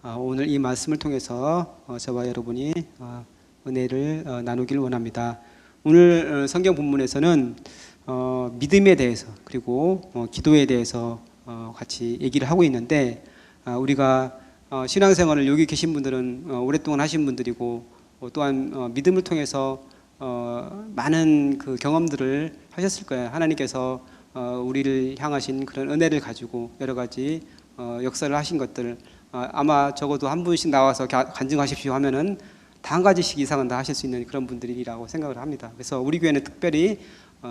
오늘 이 말씀을 통해서 저와 여러분이 은혜를 나누길 원합니다. 오늘 성경 본문에서는 믿음에 대해서 그리고 기도에 대해서 같이 얘기를 하고 있는데, 우리가 신앙생활을 여기 계신 분들은 오랫동안 하신 분들이고, 또한 믿음을 통해서 많은 그 경험들을 하셨을 거예요. 하나님께서 우리를 향하신 그런 은혜를 가지고 여러 가지 역사를 하신 것들, 아마 적어도 한 분씩 나와서 간증하십시오 하면은 다 한 가지씩 이상은 다 하실 수 있는 그런 분들이라고 생각을 합니다. 그래서 우리 교회는 특별히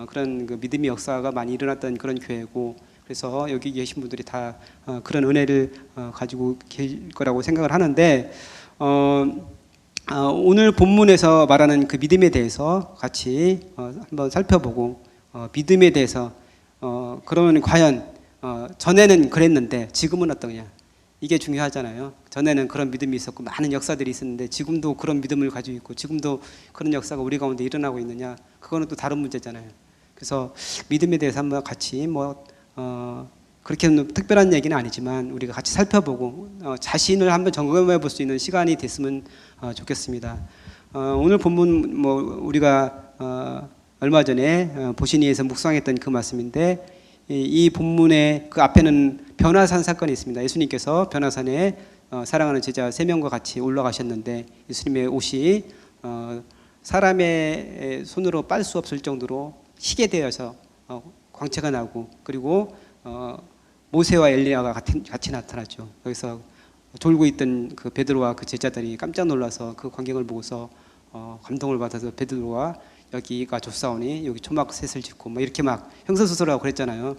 그런 그 믿음의 역사가 많이 일어났던 그런 교회고, 그래서 여기 계신 분들이 다 그런 은혜를 가지고 계실 거라고 생각을 하는데, 오늘 본문에서 말하는 그 믿음에 대해서 같이 한번 살펴보고, 믿음에 대해서 그러면 과연 전에는 그랬는데 지금은 어떠냐, 이게 중요하잖아요. 전에는 그런 믿음이 있었고 많은 역사들이 있었는데 지금도 그런 믿음을 가지고 있고 지금도 그런 역사가 우리 가운데 일어나고 있느냐, 그거는 또 다른 문제잖아요. 그래서 믿음에 대해서 한번 같이 그렇게 특별한 얘기는 아니지만 우리가 같이 살펴보고 자신을 한번 점검해 볼 수 있는 시간이 됐으면 좋겠습니다. 오늘 본문 우리가 얼마 전에 보시니에서 묵상했던 그 말씀인데, 이 본문의 그 앞에는 변화산 사건이 있습니다. 예수님께서 변화산에 사랑하는 제자 3명과 같이 올라가셨는데, 예수님의 옷이 사람의 손으로 빨 수 없을 정도로 희게 되어서 광채가 나고, 그리고 모세와 엘리야가 같이 나타났죠. 여기서 졸고 있던 그 베드로와 그 제자들이 깜짝 놀라서 그 광경을 보고서 감동을 받아서 베드로와 여기가 좋사오니 여기 초막셋을 짓고 이렇게 막 형설수설하고 그랬잖아요.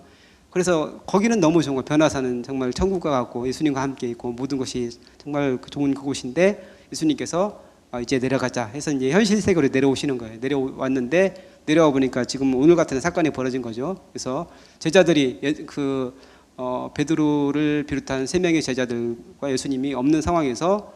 그래서 거기는 너무 좋은 거예요. 변화산은 정말 천국과 같고 예수님과 함께 있고 모든 것이 정말 좋은 그곳인데, 예수님께서 이제 내려가자 해서 이제 현실 세계로 내려오시는 거예요. 내려왔는데 내려와 보니까 지금 오늘 같은 사건이 벌어진 거죠. 그래서 제자들이 베드로를 비롯한 3명의 제자들과 예수님이 없는 상황에서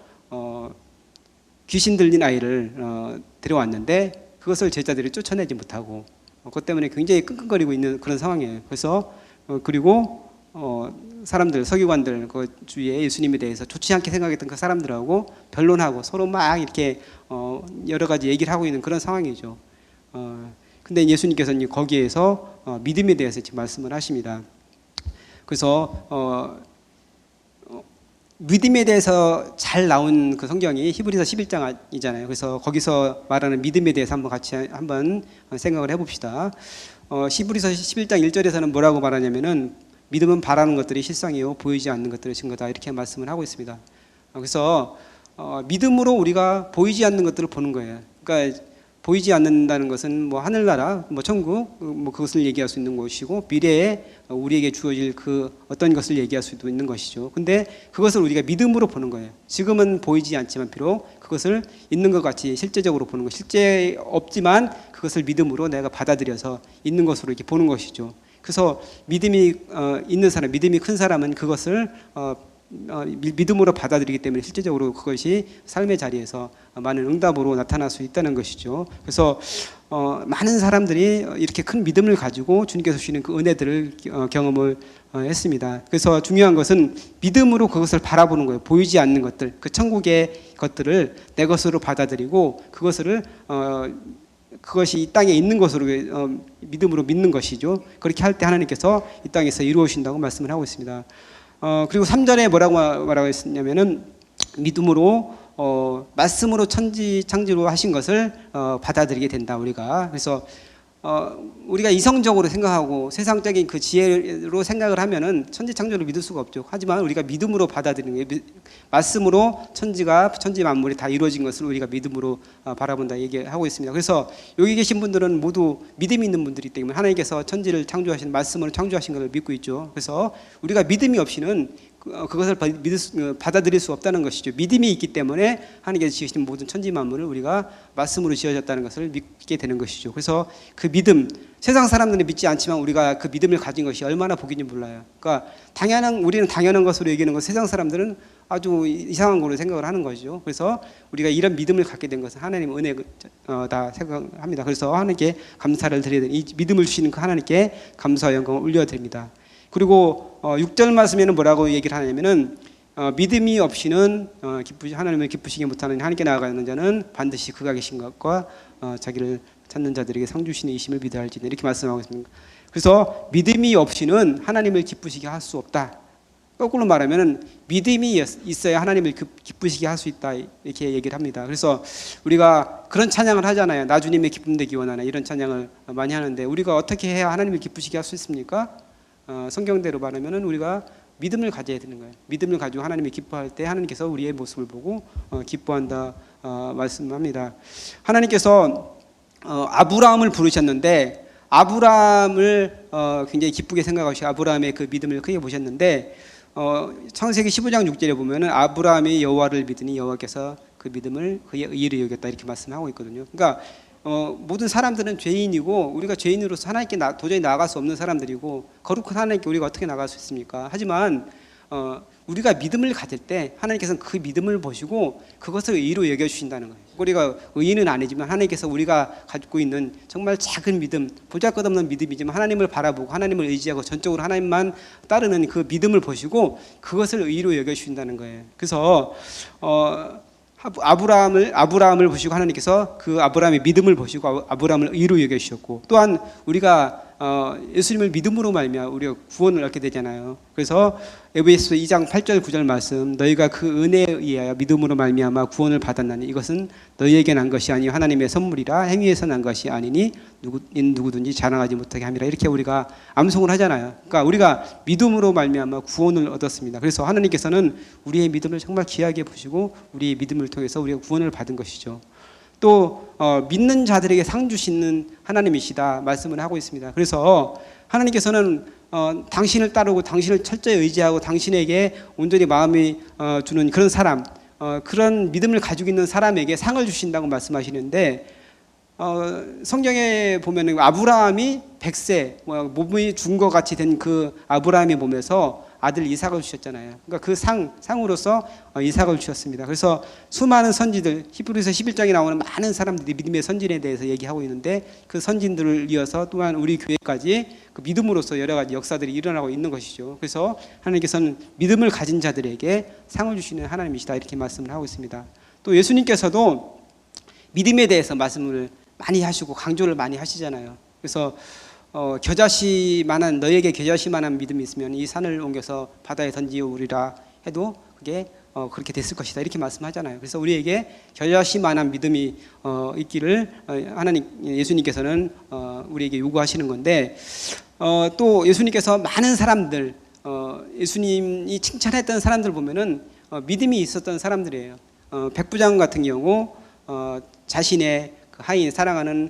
귀신 들린 아이를 데려왔는데, 그것을 제자들이 쫓아내지 못하고 그것 때문에 굉장히 끙끙거리고 있는 그런 상황이에요. 그래서 그리고 사람들, 서기관들 그 주위에 예수님에 대해서 좋지 않게 생각했던 그 사람들하고 변론하고 서로 막 이렇게 여러 가지 얘기를 하고 있는 그런 상황이죠. 근데 예수님께서는 거기에서 믿음에 대해서 지금 말씀을 하십니다. 그래서 믿음에 대해서 잘 나온 그 성경이 히브리서 11장이잖아요. 그래서 거기서 말하는 믿음에 대해서 같이 생각을 해봅시다. 히브리서 11장 1절에서는 뭐라고 말하냐면은, 믿음은 바라는 것들이 실상이요 보이지 않는 것들의 증거다, 이렇게 말씀을 하고 있습니다. 그래서 믿음으로 우리가 보이지 않는 것들을 보는 거예요. 그러니까 보이지 않는다는 것은 하늘나라, 천국, 그것을 얘기할 수 있는 것이고, 미래에 우리에게 주어질 그 어떤 것을 얘기할 수도 있는 것이죠. 근데 그것을 우리가 믿음으로 보는 거예요. 지금은 보이지 않지만 비록 그것을 있는 것 같이 실제적으로 보는 것, 실제 없지만 그것을 믿음으로 내가 받아들여서 있는 것으로 이렇게 보는 것이죠. 그래서 믿음이 있는 사람, 믿음이 큰 사람은 그것을 믿음으로 받아들이기 때문에 실제적으로 그것이 삶의 자리에서 많은 응답으로 나타날 수 있다는 것이죠. 그래서 많은 사람들이 이렇게 큰 믿음을 가지고 주님께서 주시는 그 은혜들을 경험을 했습니다. 그래서 중요한 것은 믿음으로 그것을 바라보는 거예요. 보이지 않는 것들, 그 천국의 것들을 내 것으로 받아들이고 그것이 이 땅에 있는 것으로 믿음으로 믿는 것이죠. 그렇게 할 때 하나님께서 이 땅에서 이루어진다고 말씀을 하고 있습니다. 그리고 3절에 뭐라고 말하고 있었냐면은, 믿음으로 말씀으로 천지 창조로 하신 것을 받아들이게 된다, 우리가. 그래서 우리가 이성적으로 생각하고 세상적인 그 지혜로 생각을 하면은 천지 창조를 믿을 수가 없죠. 하지만 우리가 믿음으로 받아들이는 게, 말씀으로 천지 만물이 다 이루어진 것을 우리가 믿음으로 바라본다 얘기하고 있습니다. 그래서 여기 계신 분들은 모두 믿음이 있는 분들이기 때문에 하나님께서 천지를 창조하신, 말씀으로 창조하신 것을 믿고 있죠. 그래서 우리가 믿음이 없이는 그것을 받아들일 수 없다는 것이죠. 믿음이 있기 때문에 하나님께서 지으신 모든 천지 만물을 우리가 말씀으로 지어졌다는 것을 믿게 되는 것이죠. 그래서 그 믿음, 세상 사람들은 믿지 않지만 우리가 그 믿음을 가진 것이 얼마나 복인지 몰라요. 그러니까 우리는 당연한 것으로 얘기하는 것, 세상 사람들은 아주 이상한 걸로 생각을 하는 거죠. 그래서 우리가 이런 믿음을 갖게 된 것은 하나님의 은혜다 생각합니다. 그래서 하나님께 감사를 드려야 되는, 이 믿음을 주시는 그 하나님께 감사와 영광을 올려드립니다. 그리고 6절 말씀에는 뭐라고 얘기를 하냐면은, 믿음이 없이는 하나님을 기쁘시게 못하는 하나님께 나아가는 자는 반드시 그가 계신 것과 자기를 찾는 자들에게 상 주시는 이심을 믿어야 할지니 이렇게 말씀하고 있습니다. 그래서 믿음이 없이는 하나님을 기쁘시게 할 수 없다. 거꾸로 말하면 믿음이 있어야 하나님을 기쁘시게 할 수 있다 이렇게 얘기를 합니다. 그래서 우리가 그런 찬양을 하잖아요. 나 주님의 기쁨 되기 원하나 이런 찬양을 많이 하는데 우리가 어떻게 해야 하나님을 기쁘시게 할 수 있습니까? 성경대로 말하면 우리가 믿음을 가져야 되는 거예요. 믿음을 가지고 하나님이 기뻐할 때 하나님께서 우리의 모습을 보고 기뻐한다 말씀합니다. 하나님께서 아브라함을 부르셨는데 아브라함을 굉장히 기쁘게 생각하시고 아브라함의 그 믿음을 크게 보셨는데 창세기 15장 6절에 보면은 아브라함이 여호와를 믿으니 여호와께서 그 믿음을 그의 의를 여겼다 이렇게 말씀하고 있거든요. 그러니까 모든 사람들은 죄인이고 우리가 죄인으로서 하나님께 도저히 나아갈 수 없는 사람들이고 거룩한 하나님께 우리가 어떻게 나아갈 수 있습니까? 하지만 우리가 믿음을 가질 때 하나님께서는 그 믿음을 보시고 그것을 의로 여겨주신다는 거예요. 우리가 의인은 아니지만 하나님께서 우리가 가지고 있는 정말 작은 믿음, 보잘것없는 믿음이지만 하나님을 바라보고 하나님을 의지하고 전적으로 하나님만 따르는 그 믿음을 보시고 그것을 의로 여겨주신다는 거예요. 그래서 아브라함을 보시고 하나님께서 그 아브라함의 믿음을 보시고 아브라함을 의로 여겨주셨고 또한 우리가 예수님을 믿음으로 말미암아 우리가 구원을 얻게 되잖아요. 그래서 에베소서 2장 8절 9절 말씀 너희가 그 은혜에 의하여 믿음으로 말미암아 구원을 받았나니 이것은 너희에게 난 것이 아니요 하나님의 선물이라 행위에서 난 것이 아니니 누구든지 자랑하지 못하게 함이라 이렇게 우리가 암송을 하잖아요. 그러니까 우리가 믿음으로 말미암아 구원을 얻었습니다. 그래서 하나님께서는 우리의 믿음을 정말 귀하게 보시고 우리의 믿음을 통해서 우리가 구원을 받은 것이죠. 또 믿는 자들에게 상 주시는 하나님이시다 말씀을 하고 있습니다. 그래서 하나님께서는 당신을 따르고 당신을 철저히 의지하고 당신에게 온전히 마음이 주는 그런 사람 그런 믿음을 가지고 있는 사람에게 상을 주신다고 말씀하시는데 성경에 보면 아브라함이 100세 몸이 준 것 같이 된 그 아브라함의 몸에서 아들 이삭을 주셨잖아요. 그러니까 그 상으로서 이삭을 주셨습니다. 그래서 수많은 선지들 히브리서 11장에 나오는 많은 사람들이 믿음의 선진에 대해서 얘기하고 있는데 그 선진들을 이어서 또한 우리 교회까지 그 믿음으로서 여러 가지 역사들이 일어나고 있는 것이죠. 그래서 하나님께서는 믿음을 가진 자들에게 상을 주시는 하나님이시다 이렇게 말씀을 하고 있습니다. 또 예수님께서도 믿음에 대해서 말씀을 많이 하시고 강조를 많이 하시잖아요. 그래서 너에게 겨자씨만한 믿음이 있으면 이 산을 옮겨서 바다에 던지오리라 해도 그게 그렇게 됐을 것이다 이렇게 말씀하잖아요. 그래서 우리에게 겨자씨만한 믿음이 있기를 예수님께서는 우리에게 요구하시는 건데 또 예수님께서 많은 사람들 예수님이 칭찬했던 사람들 보면은 믿음이 있었던 사람들이에요. 백부장 같은 경우 자신의 그 하인 사랑하는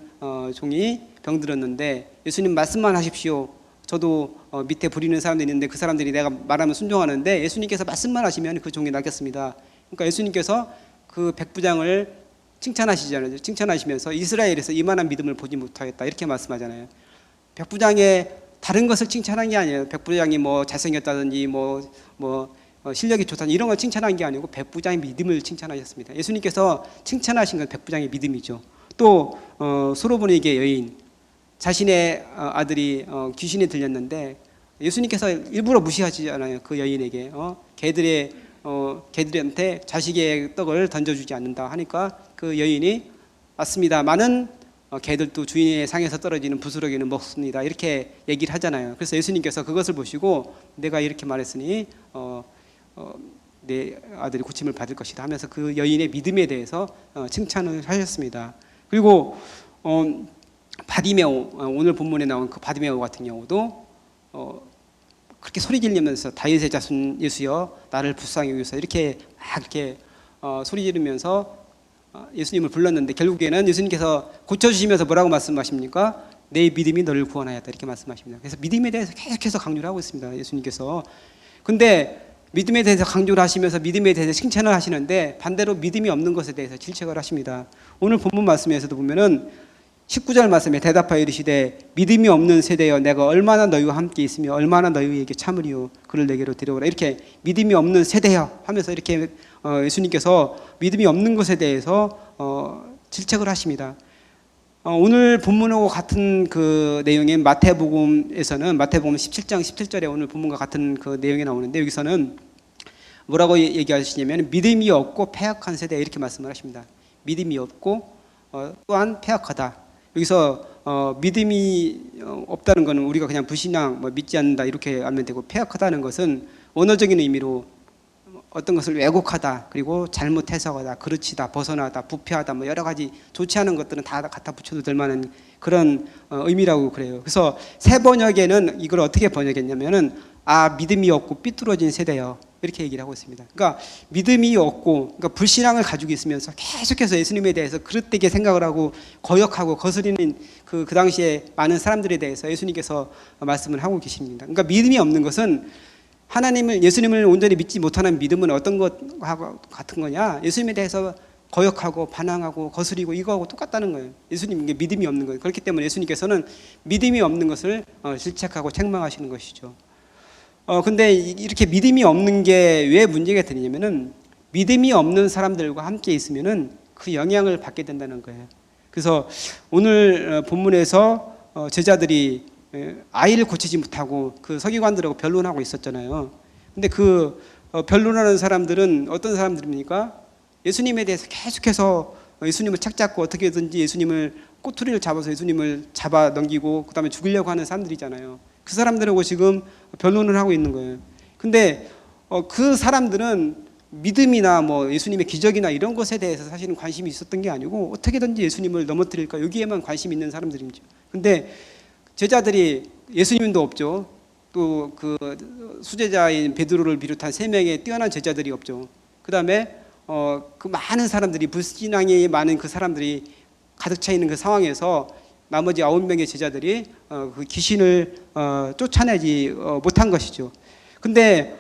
종이 병들었는데 예수님 말씀만 하십시오. 저도 밑에 부리는 사람들이 있는데 그 사람들이 내가 말하면 순종하는데 예수님께서 말씀만 하시면 그 종이 낫겠습니다. 그러니까 예수님께서 그 백부장을 칭찬하시잖아요. 칭찬하시면서 이스라엘에서 이만한 믿음을 보지 못하겠다 이렇게 말씀하잖아요. 백부장의 다른 것을 칭찬한 게 아니에요. 백부장이 뭐 잘생겼다든지 실력이 좋다든지 이런 걸 칭찬한 게 아니고 백부장의 믿음을 칭찬하셨습니다. 예수님께서 칭찬하신 건 백부장의 믿음이죠. 또 소로보니게 여인 자신의 아들이 귀신에 들렸는데 예수님께서 일부러 무시하지 않아요. 그 여인에게 개들한테 자식의 떡을 던져주지 않는다 하니까 그 여인이 맞습니다만은 개들도 주인의 상에서 떨어지는 부스러기는 먹습니다 이렇게 얘기를 하잖아요. 그래서 예수님께서 그것을 보시고 내가 이렇게 말했으니 내 아들이 고침을 받을 것이다 하면서 그 여인의 믿음에 대해서 칭찬을 하셨습니다. 그리고 바디메오 오늘 본문에 나온 그 바디메오 같은 경우도 그렇게 소리 지르면서 다윗의 자손 예수여 나를 불쌍히 여기소서 이렇게 소리 지르면서 예수님을 불렀는데 결국에는 예수님께서 고쳐주시면서 뭐라고 말씀하십니까? 내 믿음이 너를 구원하였다 이렇게 말씀하십니다. 그래서 믿음에 대해서 계속해서 강조를 하고 있습니다. 예수님께서. 근데 믿음에 대해서 강조를 하시면서 믿음에 대해서 칭찬을 하시는데 반대로 믿음이 없는 것에 대해서 질책을 하십니다. 오늘 본문 말씀에서도 보면은 19절 말씀에 대답하여 이르시되 믿음이 없는 세대여 내가 얼마나 너희와 함께 있으며 얼마나 너희에게 참으리요 그를 내게로 데려오라 이렇게 믿음이 없는 세대여 하면서 이렇게 예수님께서 믿음이 없는 것에 대해서 질책을 하십니다. 오늘 본문하고 같은 그 내용인 마태복음에서는 마태복음 17장 17절에 오늘 본문과 같은 그 내용이 나오는데 여기서는 뭐라고 얘기하시냐면 믿음이 없고 패역한 세대 이렇게 말씀을 하십니다. 믿음이 없고 또한 패역하다. 여기서 믿음이 없다는 것은 우리가 그냥 불신앙, 믿지 않는다 이렇게 알면 되고, 패역하다는 것은 언어적인 의미로 어떤 것을 왜곡하다, 그리고 잘못 해석하다, 그르치다, 벗어나다, 부패하다, 여러 가지 좋지 않은 것들은 다 갖다 붙여도 될 만한 그런 의미라고 그래요. 그래서 새 번역에는 이걸 어떻게 번역했냐면은 믿음이 없고 삐뚤어진 세대요, 이렇게 얘기를 하고 있습니다. 그러니까 믿음이 없고, 그러니까 불신앙을 가지고 있으면서 계속해서 예수님에 대해서 그릇되게 생각을 하고 거역하고 거스리는 그 당시에 많은 사람들에 대해서 예수님께서 말씀을 하고 계십니다. 그러니까 믿음이 없는 것은 예수님을 온전히 믿지 못하는 믿음은 어떤 것과 같은 거냐? 예수님에 대해서 거역하고 반항하고 거스리고 이거하고 똑같다는 거예요. 예수님께 믿음이 없는 거예요. 그렇기 때문에 예수님께서는 믿음이 없는 것을 질책하고 책망하시는 것이죠. 근데 이렇게 믿음이 없는 게 왜 문제가 되냐면은, 믿음이 없는 사람들과 함께 있으면은 그 영향을 받게 된다는 거예요. 그래서 오늘 본문에서 제자들이 아이를 고치지 못하고 그 서기관들하고 변론하고 있었잖아요. 근데 그 변론하는 사람들은 어떤 사람들입니까? 예수님에 대해서 계속해서 예수님을 착잡고 어떻게든지 예수님을 꼬투리를 잡아서 예수님을 잡아 넘기고 그다음에 죽이려고 하는 사람들이잖아요. 그 사람들하고 지금 변론을 하고 있는 거예요. 근데 그 사람들은 믿음이나 예수님의 기적이나 이런 것에 대해서 사실은 관심이 있었던 게 아니고 어떻게든지 예수님을 넘어뜨릴까, 여기에만 관심이 있는 사람들이죠. 근데 제자들이, 예수님도 없죠. 또 그 수제자인 베드로를 비롯한 3명의 뛰어난 제자들이 없죠. 그다음에 그 많은 사람들이, 불신앙이 많은 그 사람들이 가득 차 있는 그 상황에서 나머지 9명의 제자들이 그 귀신을 쫓아내지 못한 것이죠. 근데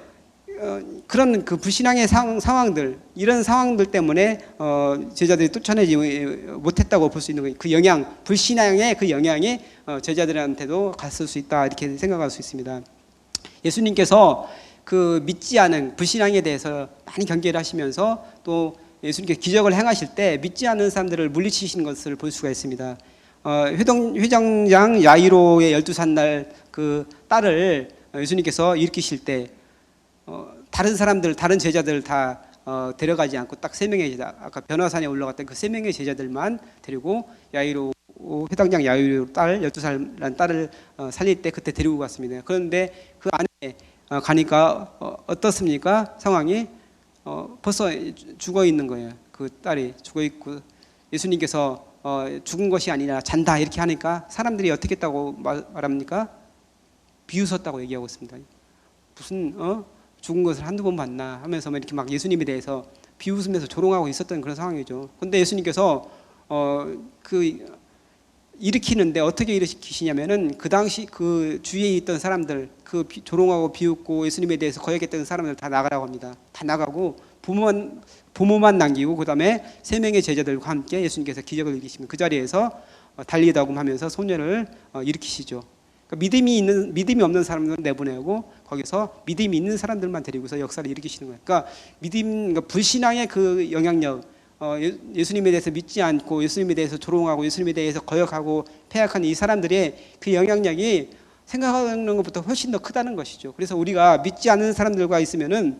그런 그 불신앙의 상황들, 이런 상황들 때문에 제자들이 쫓아내지 못했다고 볼 수 있는 거예요. 그 영향, 불신앙의 그 영향이 제자들한테도 갔을 수 있다, 이렇게 생각할 수 있습니다. 예수님께서 그 믿지 않은 불신앙에 대해서 많이 경계를 하시면서 또 예수님께서 기적을 행하실 때 믿지 않는 사람들을 물리치시는 것을 볼 수가 있습니다. 회장장 야이로의 12살 날 그 딸을 예수님께서 일으키실 때 다른 사람들, 다른 제자들 다 데려가지 않고 딱 3명의 제자, 아까 변화산에 올라갔던 그 3명의 제자들만 데리고 야이로, 회당장 야이로 딸, 12살 난 딸을 살릴 때 그때 데리고 갔습니다. 그런데 그 안에 가니까 어떻습니까? 상황이 벌써 죽어 있는 거예요. 그 딸이 죽어 있고, 예수님께서 죽은 것이 아니라 잔다 이렇게 하니까 사람들이 어떻게 했다고 말합니까? 비웃었다고 얘기하고 있습니다. 무슨 죽은 것을 한두 번 봤나 하면서 이렇게 막 예수님에 대해서 비웃으면서 조롱하고 있었던 그런 상황이죠. 근데 예수님께서 그 일으키는데 어떻게 일으키시냐면은, 그 당시 그 주위에 있던 사람들, 그 조롱하고 비웃고 예수님에 대해서 거역했던 사람들 다 나가라고 합니다. 다 나가고 부모만 남기고 그다음에 3명의 제자들과 함께 예수님께서 기적을 일으키시면 그 자리에서 달리다움하면서 소년을 일으키시죠. 그러니까 믿음이 없는 사람들은 내보내고 거기서 믿음이 있는 사람들만 데리고서 역사를 일으키시는 거예요. 그러니까 그러니까 불신앙의 그 영향력, 예수님에 대해서 믿지 않고 예수님에 대해서 조롱하고 예수님에 대해서 거역하고 패역한 이 사람들의 그 영향력이 생각하는 것보다 훨씬 더 크다는 것이죠. 그래서 우리가 믿지 않는 사람들과 있으면은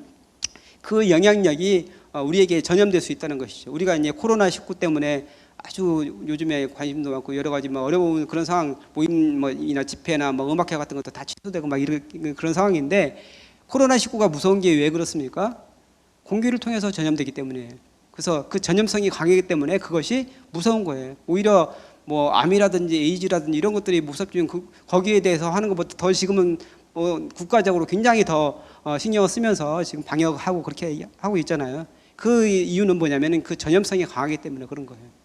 그 영향력이 우리에게 전염될 수 있다는 것이죠. 우리가 이제 코로나19 때문에 아주 요즘에 관심도 많고 여러 가지 어려운 그런 상황, 모임이나 집회나 음악회 같은 것도 다 취소되고 이런 그런 상황인데, 코로나19가 무서운 게 왜 그렇습니까? 공기를 통해서 전염되기 때문에. 그래서 그 전염성이 강하기 때문에 그것이 무서운 거예요. 오히려 암이라든지 에이즈라든지 이런 것들이 무섭지만 거기에 대해서 하는 것보다 더 지금은 국가적으로 굉장히 더 신경을 쓰면서 지금 방역하고 그렇게 하고 있잖아요. 그 이유는 뭐냐면은 그 전염성이 강하기 때문에 그런 거예요.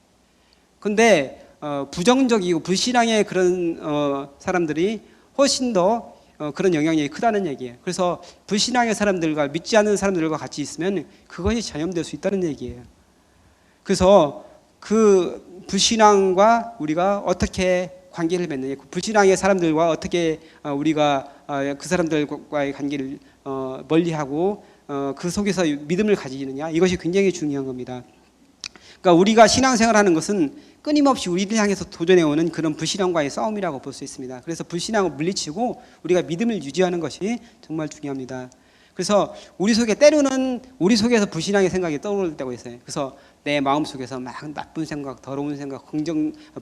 근데 부정적이고 불신앙의 그런 사람들이 훨씬 더 그런 영향력이 크다는 얘기예요. 그래서 불신앙의 사람들과 믿지 않는 사람들과 같이 있으면 그것이 전염될 수 있다는 얘기예요. 그래서 그 불신앙과 우리가 어떻게 관계를 맺느냐, 불신앙의 사람들과 어떻게 우리가 그 사람들과의 관계를 멀리하고 그 속에서 믿음을 가지느냐, 이것이 굉장히 중요한 겁니다. 그러니까 우리가 신앙생활하는 것은 끊임없이 우리를 향해서 도전해오는 그런 불신앙과의 싸움이라고 볼 수 있습니다. 그래서 불신앙을 물리치고 우리가 믿음을 유지하는 것이 정말 중요합니다. 그래서 우리 속에 때로는 우리 속에서 불신앙의 생각이 떠오를 때가 있어요. 그래서 내 마음 속에서 막 나쁜 생각, 더러운 생각,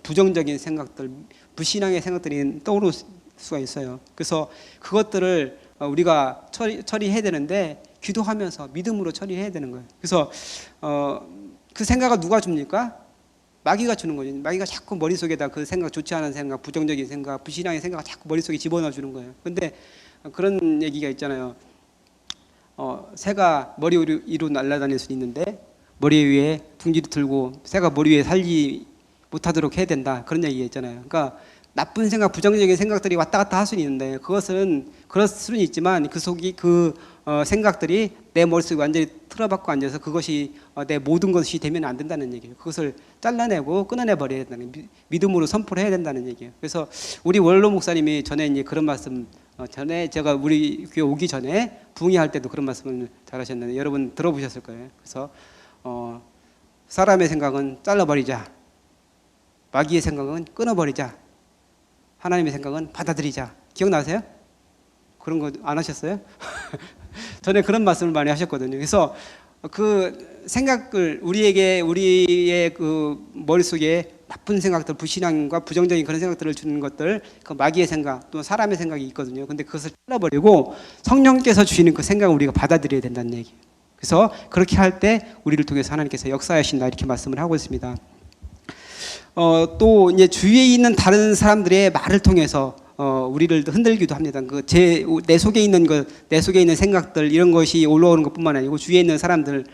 부정적인 생각들, 불신앙의 생각들이 떠오를 수가 있어요. 그래서 그것들을 우리가 처리해야 되는데 기도하면서 믿음으로 처리해야 되는 거예요. 그래서 그 생각을 누가 줍니까? 마귀가 주는 거죠. 마귀가 자꾸 머릿속에다 그 생각, 좋지 않은 생각, 부정적인 생각, 불신앙의 생각을 자꾸 머릿속에 집어넣어 주는 거예요. 근데 그런 얘기가 있잖아요. 새가 머리 위로 날아다닐 수 있는데 머리 위에 둥지를 들고 새가 머리 위에 살지 못하도록 해야 된다. 그런 얘기가 있잖아요. 그러니까 나쁜 생각, 부정적인 생각들이 왔다 갔다 할 수는 있는데 그것은 그럴 수는 있지만 그 속이 생각들이 내 머릿속에 완전히 틀어박고 앉아서 그것이 내 모든 것이 되면 안 된다는 얘기예요. 그것을 잘라내고 끊어내 버려야 된다는, 믿음으로 선포를 해야 된다는 얘기예요. 그래서 우리 원로 목사님이 전에 이제 그런 말씀, 전에 제가 우리 교회 오기 전에 부흥회할 때도 그런 말씀을 잘하셨는데 여러분 들어보셨을 거예요. 그래서 사람의 생각은 잘라버리자, 마귀의 생각은 끊어버리자, 하나님의 생각은 받아들이자. 기억나세요? 그런 거 안 하셨어요? 전에 그런 말씀을 많이 하셨거든요. 그래서 그 생각을 우리의 그 머릿속에 나쁜 생각들, 불신앙과 부정적인 그런 생각들을 주는 것들, 그 마귀의 생각, 또 사람의 생각이 있거든요. 근데 그것을 잘라버리고 성령께서 주시는 그 생각을 우리가 받아들여야 된다는 얘기예요. 그래서 그렇게 할 때 우리를 통해서 하나님께서 역사하신다 이렇게 말씀을 하고 있습니다. 또 이제 주위에 있는 다른 사람들의 말을 통해서 우리를 흔들기도 합니다. 내 속에 있는 것, 내 속에 있는 생각들 이런 것이 올라오는 것뿐만 아니고 주위에 있는 사람들,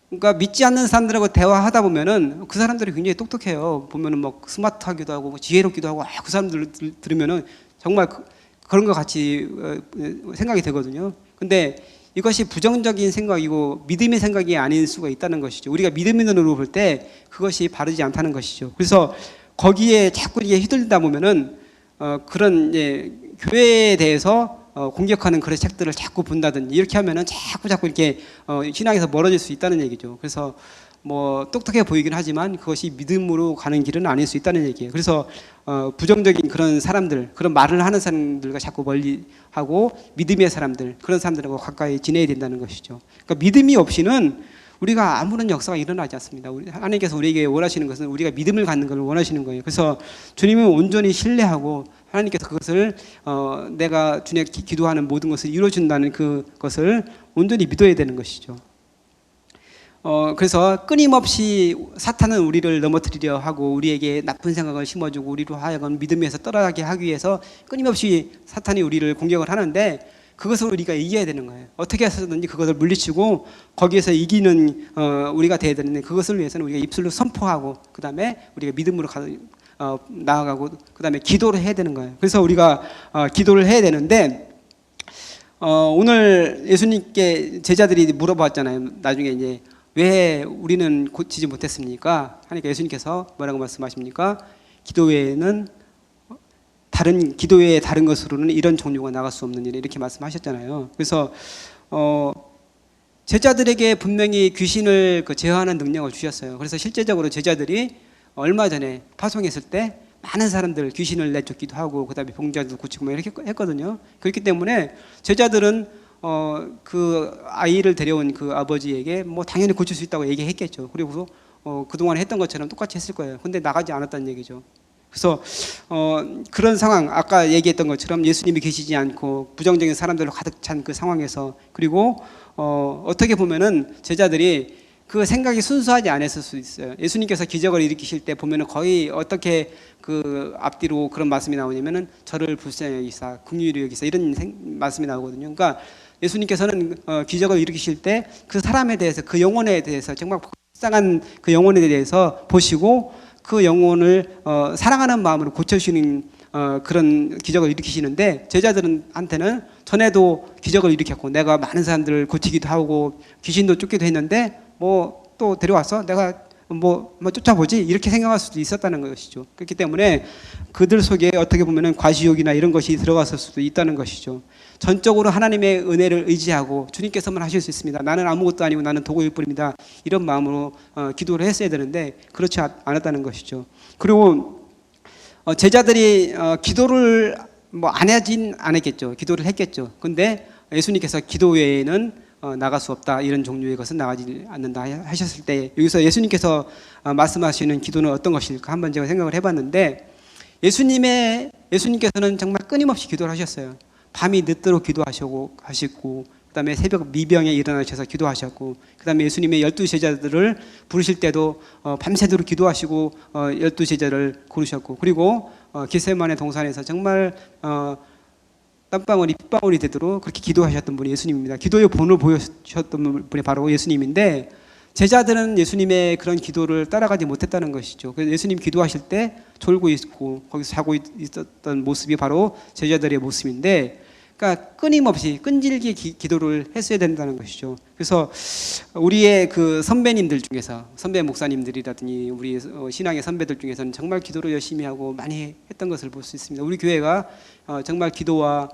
그러니까 믿지 않는 사람들하고 대화하다 보면은 그 사람들이 굉장히 똑똑해요. 보면은 막 스마트하기도 하고 지혜롭기도 하고 그 사람들 들으면은 정말 그런 것 같이 생각이 되거든요. 근데 이것이 부정적인 생각이고 믿음의 생각이 아닐 수가 있다는 것이죠. 우리가 믿음의 눈으로 볼 때 그것이 바르지 않다는 것이죠. 그래서 거기에 자꾸 이게 휘둘리다 보면은 그런 교회에 대해서 공격하는 그런 책들을 자꾸 본다든지 이렇게 하면은 자꾸 이렇게 신앙에서 멀어질 수 있다는 얘기죠. 그래서 뭐 똑똑해 보이긴 하지만 그것이 믿음으로 가는 길은 아닐 수 있다는 얘기예요. 그래서 부정적인 그런 사람들, 그런 말을 하는 사람들과 자꾸 멀리하고 믿음의 사람들, 그런 사람들하고 가까이 지내야 된다는 것이죠. 그러니까 믿음이 없이는 우리가 아무런 역사가 일어나지 않습니다. 하나님께서 우리에게 원하시는 것은 우리가 믿음을 갖는 것을 원하시는 거예요. 그래서 주님은 온전히 신뢰하고 하나님께서 그것을 내가 주님께 기도하는 모든 것을 이루어준다는 그것을 온전히 믿어야 되는 것이죠. 그래서 끊임없이 사탄은 우리를 넘어뜨리려 하고 우리에게 나쁜 생각을 심어주고 우리로 하여금 믿음에서 떠나게 하기 위해서 끊임없이 사탄이 우리를 공격을 하는데 그것을 우리가 이겨야 되는 거예요. 어떻게 해서든지 그것을 물리치고 거기에서 이기는 우리가 되어야 되는데 그것을 위해서는 우리가 입술로 선포하고 그 다음에 우리가 믿음으로 나아가고 그 다음에 기도를 해야 되는 거예요. 그래서 우리가 기도를 해야 되는데 오늘 예수님께 제자들이 물어봤잖아요. 나중에 이제 왜 우리는 고치지 못했습니까? 하니까 예수님께서 뭐라고 말씀하십니까? 기도 외에는 기도 외에 다른 것으로는 이런 종류가 나갈 수 없는 일 이렇게 말씀하셨잖아요. 그래서 제자들에게 분명히 귀신을 제어하는 능력을 주셨어요. 그래서 실제적으로 제자들이 얼마 전에 파송했을 때 많은 사람들 귀신을 내쫓기도 하고 그다음에 병자도 고치고 막 이렇게 했거든요. 그렇기 때문에 제자들은 그 아이를 데려온 그 아버지에게 뭐 당연히 고칠 수 있다고 얘기했겠죠. 그리고 그동안 했던 것처럼 똑같이 했을 거예요. 근데 나가지 않았다는 얘기죠. 그래서 그런 상황, 아까 얘기했던 것처럼 예수님이 계시지 않고 부정적인 사람들로 가득 찬 그 상황에서 그리고 어떻게 보면은 제자들이 그 생각이 순수하지 않았을 수 있어요. 예수님께서 기적을 일으키실 때 보면은 거의 어떻게 그 앞뒤로 그런 말씀이 나오냐면은 저를 불쌍히 여기사 긍휼히 여기사 이런 말씀이 나오거든요. 그러니까 예수님께서는 기적을 일으키실 때 그 사람에 대해서 그 영혼에 대해서 정말 불쌍한 그 영혼에 대해서 보시고 그 영혼을 사랑하는 마음으로 고쳐주시는 그런 기적을 일으키시는데 제자들한테는 전에도 기적을 일으켰고 내가 많은 사람들을 고치기도 하고 귀신도 쫓기도 했는데 뭐 또 데려와서 내가 뭐 쫓아보지 이렇게 생각할 수도 있었다는 것이죠. 그렇기 때문에 그들 속에 어떻게 보면은 과시욕이나 이런 것이 들어갔을 수도 있다는 것이죠. 전적으로 하나님의 은혜를 의지하고 주님께서만 하실 수 있습니다. 나는 아무것도 아니고 나는 도구일 뿐입니다. 이런 마음으로 기도를 했어야 되는데 그렇지 않았다는 것이죠. 그리고 제자들이 기도를 뭐 안 하진 않았겠죠. 기도를 했겠죠. 근데 예수님께서 기도 외에는 나갈 수 없다, 이런 종류의 것은 나가지 않는다 하셨을 때, 여기서 예수님께서 말씀하시는 기도는 어떤 것일까 한번 제가 생각을 해봤는데, 예수님께서는 정말 끊임없이 기도를 하셨어요. 밤이 늦도록 기도하시고, 그다음에 새벽 미병에 일어나셔서 기도하셨고, 그다음에 예수님의 12 제자들을 부르실 때도 밤새도록 기도하시고 12 제자를 고르셨고, 그리고 겟세마네 동산에서 정말 땀방울이 핏방울이 되도록 그렇게 기도하셨던 분이 예수님입니다. 기도의 본을 보여주셨던 분이 바로 예수님인데, 제자들은 예수님의 그런 기도를 따라가지 못했다는 것이죠. 그래서 예수님 기도하실 때 졸고 있고 거기서 자고 있었던 모습이 바로 제자들의 모습인데, 그러니까 끊임없이 끈질기게 기도를 했어야 된다는 것이죠. 그래서 우리의 그 선배님들 중에서, 선배 목사님들이라든지 우리 신앙의 선배들 중에서는 정말 기도를 열심히 하고 많이 했던 것을 볼 수 있습니다. 우리 교회가 정말 기도와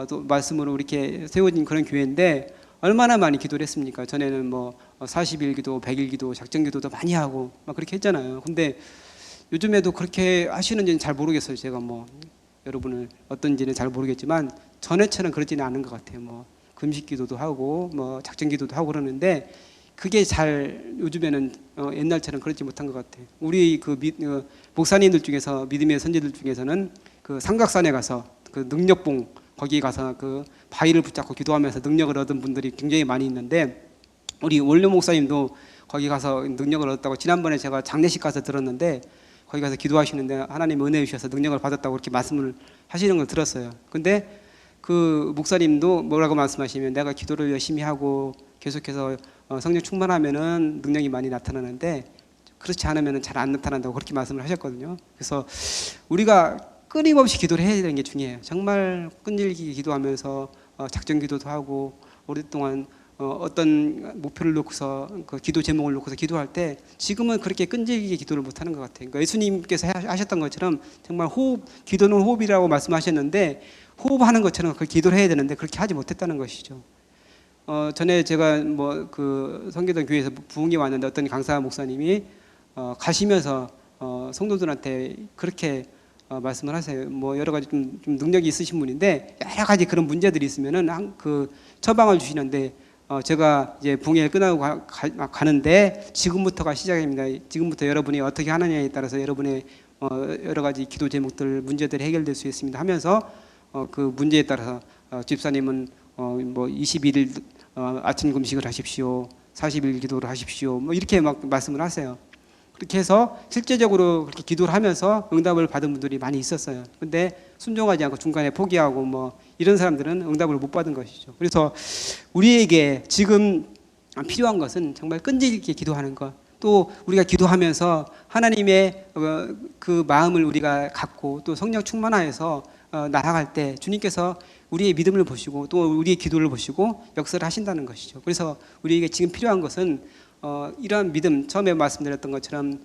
또 말씀으로 이렇게 세워진 그런 교회인데, 얼마나 많이 기도를 했습니까? 전에는 뭐 40일 기도, 100일 기도, 작정 기도도 많이 하고 막 그렇게 했잖아요. 근데 요즘에도 그렇게 하시는지는 잘 모르겠어요. 제가 뭐 여러분을 어떤지는 잘 모르겠지만 전에처럼 그러지는 않은 것 같아요. 뭐 금식 기도도 하고 뭐 작정 기도도 하고 그러는데, 그게 잘 요즘에는 옛날처럼 그렇지 못한 것 같아요. 우리 목사님들 중에서, 믿음의 선지들 중에서는 그 삼각산에 가서 그 능력봉, 거기 가서 그 바위를 붙잡고 기도하면서 능력을 얻은 분들이 굉장히 많이 있는데, 우리 원료 목사님도 거기 가서 능력을 얻었다고 지난번에 제가 장례식 가서 들었는데, 거기 가서 기도하시는데 하나님 은혜 주셔서 능력을 받았다고 그렇게 말씀을 하시는 걸 들었어요. 근데 그 목사님도 뭐라고 말씀하시면, 내가 기도를 열심히 하고 계속해서 성령 충만하면은 능력이 많이 나타나는데 그렇지 않으면 잘 안 나타난다고 그렇게 말씀을 하셨거든요. 그래서 우리가 끊임없이 기도를 해야 되는 게 중요해요. 정말 끈질기게 기도하면서 작정 기도도 하고, 오랫동안 어떤 목표를 놓고서 그 기도 제목을 놓고서 기도할 때 지금은 그렇게 끈질기게 기도를 못하는 것 같아요. 그러니까 예수님께서 하셨던 것처럼 정말 기도는 호흡이라고 말씀하셨는데, 호흡하는 것처럼 그 기도를 해야 되는데 그렇게 하지 못했다는 것이죠. 전에 제가 뭐 그 성교동 교회에서 부흥이 왔는데, 어떤 강사 목사님이 가시면서 성도들한테 그렇게 말씀을 하세요. 뭐 여러 가지 좀 능력이 있으신 분인데 여러 가지 그런 문제들이 있으면은 그 처방을 주시는데, 제가 이제 부흥회 끝나고 가는데 지금부터가 시작입니다. 지금부터 여러분이 어떻게 하느냐에 따라서 여러분의 여러 가지 기도 제목들, 문제들이 해결될 수 있습니다 하면서 그 문제에 따라서 집사님은 뭐 21일 아침 금식을 하십시오, 40일 기도를 하십시오, 뭐 이렇게 막 말씀을 하세요. 그렇게 해서 실제적으로 그렇게 기도를 하면서 응답을 받은 분들이 많이 있었어요. 근데 순종하지 않고 중간에 포기하고 뭐 이런 사람들은 응답을 못 받은 것이죠. 그래서 우리에게 지금 필요한 것은 정말 끈질기게 기도하는 것, 또 우리가 기도하면서 하나님의 그 마음을 우리가 갖고 또 성령 충만하여서 나아갈 때 주님께서 우리의 믿음을 보시고 또 우리의 기도를 보시고 역사를 하신다는 것이죠. 그래서 우리에게 지금 필요한 것은 이러한 믿음, 처음에 말씀드렸던 것처럼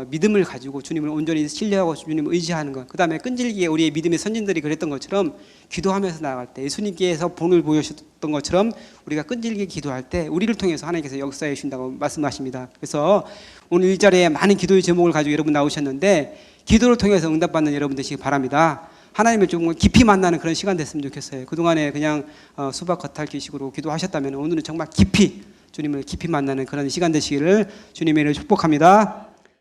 믿음을 가지고 주님을 온전히 신뢰하고 주님을 의지하는 것, 그 다음에 끈질기게 우리의 믿음의 선진들이 그랬던 것처럼 기도하면서 나아갈 때, 예수님께서 본을 보여주셨던 것처럼 우리가 끈질기게 기도할 때 우리를 통해서 하나님께서 역사해 주신다고 말씀하십니다. 그래서 오늘 1절에 많은 기도의 제목을 가지고 여러분 나오셨는데, 기도를 통해서 응답받는 여러분 되시기 바랍니다. 하나님을 좀 깊이 만나는 그런 시간 됐으면 좋겠어요. 그동안에 그냥 수박 겉핥기식으로 기도하셨다면 오늘은 정말 깊이 주님을 깊이 만나는 그런 시간 되시기를 주님의 이름으로 축복합니다.